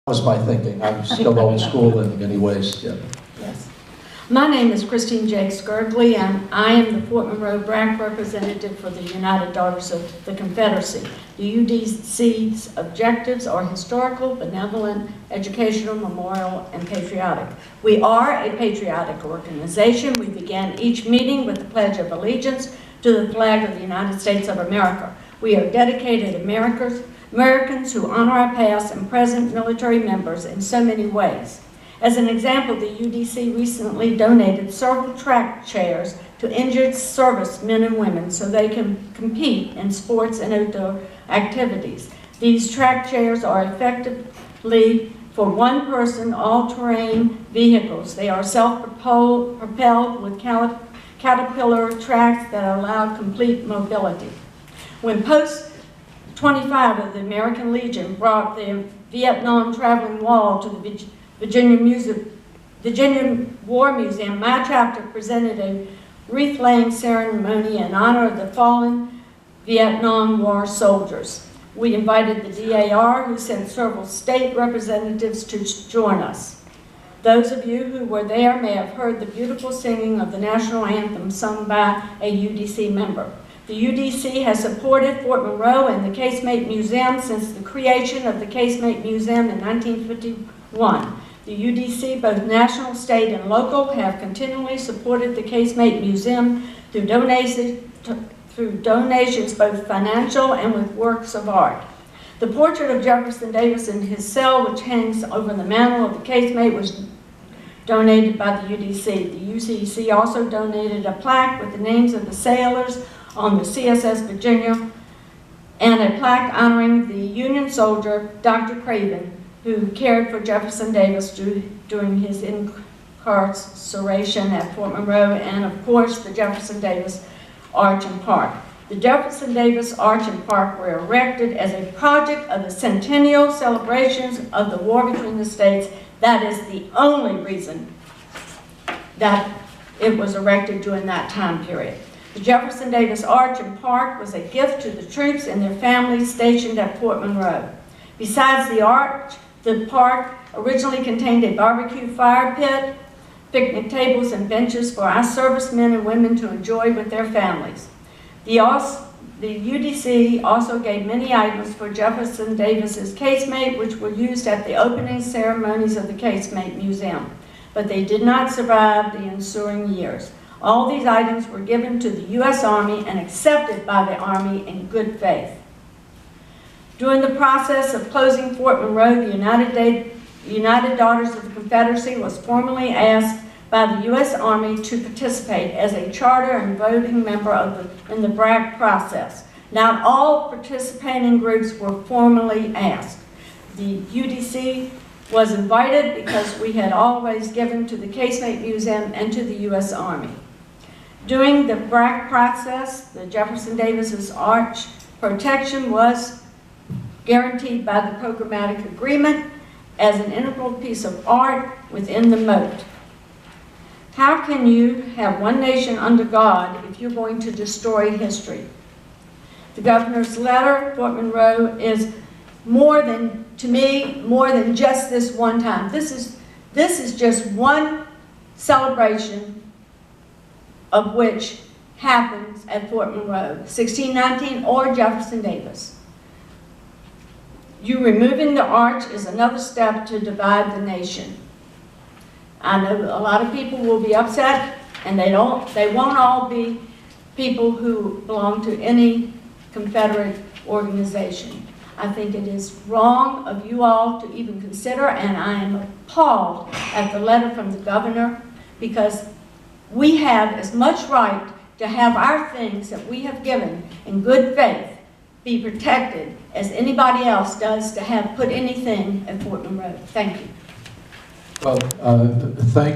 was my thinking. I'm still old school in many ways. Yeah. Yes. My name is Christine Jakes Gergely, and I am the Fort Monroe BRAC representative for the United Daughters of the Confederacy. The UDC's objectives are historical, benevolent, educational, memorial, and patriotic. We are a patriotic organization. We began each meeting with the Pledge of Allegiance to the flag of the United States of America. We are dedicated Americans who honor our past and present military members in so many ways. As an example, the UDC recently donated several track chairs to injured servicemen and women so they can compete in sports and outdoor activities. These track chairs are effectively for one-person, all-terrain vehicles. They are self-propelled with caterpillar tracks that allow complete mobility. When Post 25 of the American Legion brought the Vietnam Traveling Wall to the Virginia War Museum, my chapter presented a wreath-laying ceremony in honor of the fallen Vietnam War soldiers. We invited the DAR, who sent several state representatives to join us. Those of you who were there may have heard the beautiful singing of the national anthem sung by a UDC member. The UDC has supported Fort Monroe and the Casemate Museum since the creation of the Casemate Museum in 1951. The UDC, both national, state, and local, have continually supported the Casemate Museum through donations both financial and with works of art. The portrait of Jefferson Davis in his cell, which hangs over the mantel of the Casemate, was donated by the UDC. The UDC also donated a plaque with the names of the sailors on the CSS Virginia and a plaque honoring the Union soldier, Dr. Craven, who cared for Jefferson Davis during his incarceration at Fort Monroe, and of course the Jefferson Davis Arch and Park. The Jefferson Davis Arch and Park were erected as a project of the centennial celebrations of the war between the states. That is the only reason that it was erected during that time period. The Jefferson Davis Arch and Park was a gift to the troops and their families stationed at Fort Monroe. Besides the arch, the park originally contained a barbecue fire pit, picnic tables, and benches for our servicemen and women to enjoy with their families. The UDC also gave many items for Jefferson Davis's casemate, which were used at the opening ceremonies of the Casemate Museum, but they did not survive the ensuing years. All these items were given to the U.S. Army and accepted by the Army in good faith. During the process of closing Fort Monroe, the United Daughters of the Confederacy was formally asked by the U.S. Army to participate as a charter and voting member in the BRAC process. Not all participating groups were formally asked. The UDC was invited because we had always given to the Casemate Museum and to the U.S. Army. During the BRAC process, the Jefferson Davis's arch protection was guaranteed by the programmatic agreement as an integral piece of art within the moat. How can you have one nation under God if you're going to destroy history? The governor's letter, Fort Monroe, is more than, to me, more than just this one time. This is just one celebration of which happens at Fort Monroe, 1619 or Jefferson Davis. You removing the arch is another step to divide the nation. I know a lot of people will be upset, and they won't all be people who belong to any Confederate organization. I think it is wrong of you all to even consider, and I am appalled at the letter from the governor, because we have as much right to have our things that we have given in good faith be protected as anybody else does to have put anything at Fort Monroe. Thank you. Well, thank you.